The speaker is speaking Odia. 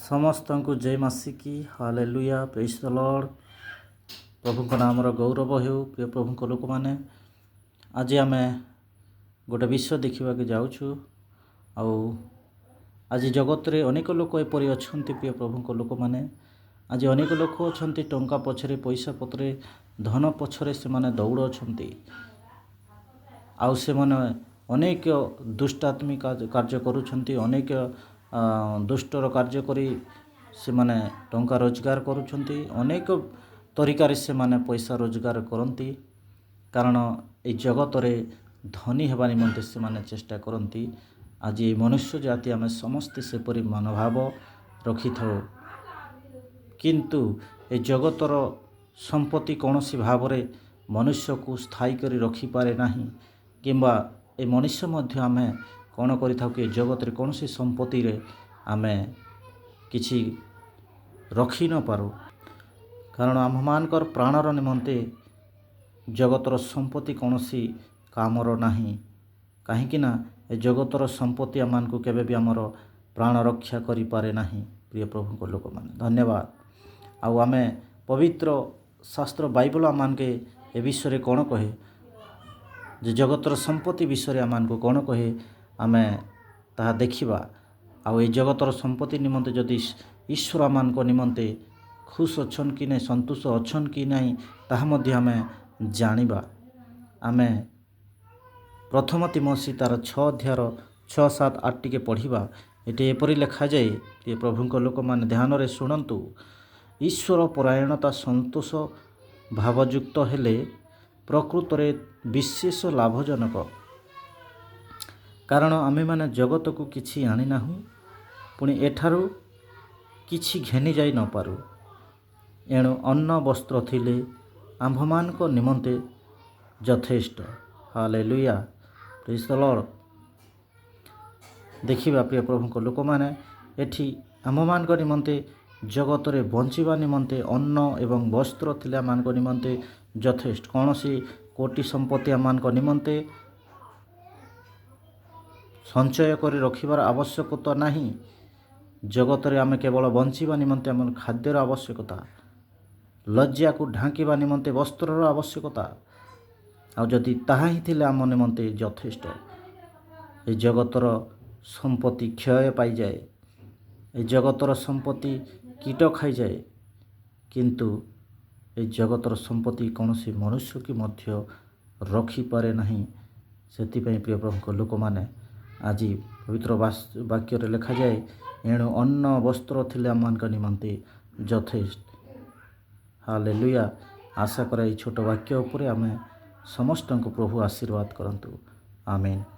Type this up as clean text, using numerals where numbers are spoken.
ସମସ୍ତଙ୍କୁ ଜୟ ମାସିକି ହାଲେଲୁୟା ପ୍ରେଜ୍ ଦ ଲର୍ଡ। ପ୍ରଭୁଙ୍କ ନାମର ଗୌରବ ହେଉ। ପ୍ରିୟ ପ୍ରଭୁଙ୍କ ଲୋକମାନେ, ଆଜି ଆମେ ଗୋଟେ ବିଷୟ ଦେଖିବାକୁ ଯାଉଛୁ। ଆଉ ଆଜି ଜଗତରେ ଅନେକ ଲୋକ ଏପରି ଅଛନ୍ତି ପ୍ରିୟ ପ୍ରଭୁଙ୍କ ଲୋକମାନେ। ଆଜି ଅନେକ ଲୋକ ଅଛନ୍ତି ଟଙ୍କା ପଛରେ, ପଇସା ପଛରେ, ଧନ ପଛରେ ସେମାନେ ଦୌଡ଼ୁଛନ୍ତି। ଆଉ ସେମାନେ ଅନେକ ଦୁଷ୍ଟାତ୍ମିକ କାର୍ଯ୍ୟ କରୁଛନ୍ତି, ଅନେକ ଦୁଷ୍ଟର କାର୍ଯ୍ୟ କରି ସେମାନେ ଟଙ୍କା ରୋଜଗାର କରୁଛନ୍ତି। ଅନେକ ତରିକାରେ ସେମାନେ ପଇସା ରୋଜଗାର କରନ୍ତି, କାରଣ ଏହି ଜଗତରେ ଧନୀ ହେବା ନିମନ୍ତେ ସେମାନେ ଚେଷ୍ଟା କରନ୍ତି। ଆଜି ଏହି ମନୁଷ୍ୟ ଜାତି ଆମେ ସମସ୍ତେ ସେପରି ମନୋଭାବ ରଖିଥାଉ, କିନ୍ତୁ ଏ ଜଗତର ସମ୍ପତ୍ତି କୌଣସି ଭାବରେ ମନୁଷ୍ୟକୁ ସ୍ଥାୟୀ କରି ରଖିପାରେ ନାହିଁ। କିମ୍ବା ଏ ମନୁଷ୍ୟ ମଧ୍ୟ ଆମେ କ'ଣ କରିଥାଉ କି ଏ ଜଗତରେ କୌଣସି ସମ୍ପତ୍ତିରେ ଆମେ କିଛି ରଖି ନପାରୁ, କାରଣ ଆମମାନଙ୍କର ପ୍ରାଣର ନିମନ୍ତେ ଜଗତର ସମ୍ପତ୍ତି କୌଣସି କାମର ନାହିଁ। କାହିଁକି ନା ଏ ଜଗତର ସମ୍ପତ୍ତି ଆମମାନଙ୍କୁ କେବେ ବି ଆମର ପ୍ରାଣ ରକ୍ଷା କରିପାରେ ନାହିଁ। ପ୍ରିୟ ପ୍ରଭୁଙ୍କ ଲୋକମାନେ, ଧନ୍ୟବାଦ। ଆଉ ଆମେ ପବିତ୍ର ଶାସ୍ତ୍ର ବାଇବଲ ଆମମାନକେ ଏ ବିଷୟରେ କ'ଣ କହେ, ଯେ ଜଗତର ସମ୍ପତ୍ତି ବିଷୟରେ ଆମମାନଙ୍କୁ କ'ଣ କହେ, ଆମେ ତାହା ଦେଖିବା। ଆଉ ଏ ଜଗତର ସମ୍ପତ୍ତି ନିମନ୍ତେ ଯଦି ଈଶ୍ୱର ଆମମାନଙ୍କ ନିମନ୍ତେ ଖୁସ ଅଛନ୍ କି ନାହିଁ, ସନ୍ତୁଷ୍ଟ ଅଛନ୍ କି ନାହିଁ, ତାହା ମଧ୍ୟ ଆମେ ଜାଣିବା। ଆମେ ପ୍ରଥମ ତିମୋଥୀ ତାର 6 ଅଧ୍ୟାୟର 6, 7, 8 ଟିକେ ପଢ଼ିବା। ଏଠି ଏପରି ଲେଖାଯାଏ, ପ୍ରିୟ ପ୍ରଭୁଙ୍କ ଲୋକମାନେ ଧ୍ୟାନରେ ଶୁଣନ୍ତୁ। ଈଶ୍ୱର ପରାୟଣତା ସନ୍ତୋଷ ଭାବଯୁକ୍ତ ହେଲେ ପ୍ରକୃତରେ ବିଶେଷ ଲାଭଜନକ, କାରଣ ଆମେମାନେ ଜଗତକୁ କିଛି ଆଣିନାହୁଁ, ପୁଣି ଏଠାରୁ କିଛି ଘେନି ଯାଇ ନପାରୁ। ଏଣୁ ଅନ୍ନ ବସ୍ତ୍ର ଥିଲେ ଆମ୍ଭମାନଙ୍କ ନିମନ୍ତେ ଯଥେଷ୍ଟ। ହାଲେଲୁୟା, ପ୍ରେଜ୍ ଦ ଲର୍ଡ। ଦେଖିବା ପ୍ରିୟ ପ୍ରଭୁଙ୍କ ଲୋକମାନେ, ଏଠି ଆମ୍ଭମାନଙ୍କ ନିମନ୍ତେ ଜଗତରେ ବଞ୍ଚିବା ନିମନ୍ତେ ଅନ୍ନ ଏବଂ ବସ୍ତ୍ର ଥିଲେ ଆମମାନଙ୍କ ନିମନ୍ତେ ଯଥେଷ୍ଟ। କୌଣସି କୋଟି ସମ୍ପତ୍ତି ଆମମାନଙ୍କ ନିମନ୍ତେ ସଞ୍ଚୟ କରି ରଖିବାର ଆବଶ୍ୟକତା ନାହିଁ। ଜଗତରେ ଆମେ କେବଳ ବଞ୍ଚିବା ନିମନ୍ତେ ଆମର ଖାଦ୍ୟର ଆବଶ୍ୟକତା, ଲଜ୍ଜାକୁ ଢାଙ୍କିବା ନିମନ୍ତେ ବସ୍ତ୍ରର ଆବଶ୍ୟକତା। ଆଉ ଯଦି ତାହା ହିଁ ଥିଲେ ଆମ ନିମନ୍ତେ ଯଥେଷ୍ଟ। ଏ ଜଗତର ସମ୍ପତ୍ତି କ୍ଷୟ ପାଇଯାଏ, ଏ ଜଗତର ସମ୍ପତ୍ତି କୀଟ ଖାଇଯାଏ, କିନ୍ତୁ ଏ ଜଗତର ସମ୍ପତ୍ତି କୌଣସି ମନୁଷ୍ୟ କି ମଧ୍ୟ ରଖିପାରେ ନାହିଁ। ସେଥିପାଇଁ ପ୍ରିୟ ପ୍ରଭୁଙ୍କ ଲୋକମାନେ, ଆଜି ପବିତ୍ର ବାକ୍ୟରେ ଲେଖାଯାଏ, ଏଣୁ ଅନ୍ନ ବସ୍ତ୍ର ଥିଲେ ଆମମାନଙ୍କ ନିମନ୍ତେ ଯଥେଷ୍ଟ। ହାଲେଲୁୟା। ଆଶା କରେ ଏହି ଛୋଟ ବାକ୍ୟ ଉପରେ ଆମେ ସମସ୍ତଙ୍କୁ ପ୍ରଭୁ ଆଶୀର୍ବାଦ କରନ୍ତୁ। ଆମେନ୍।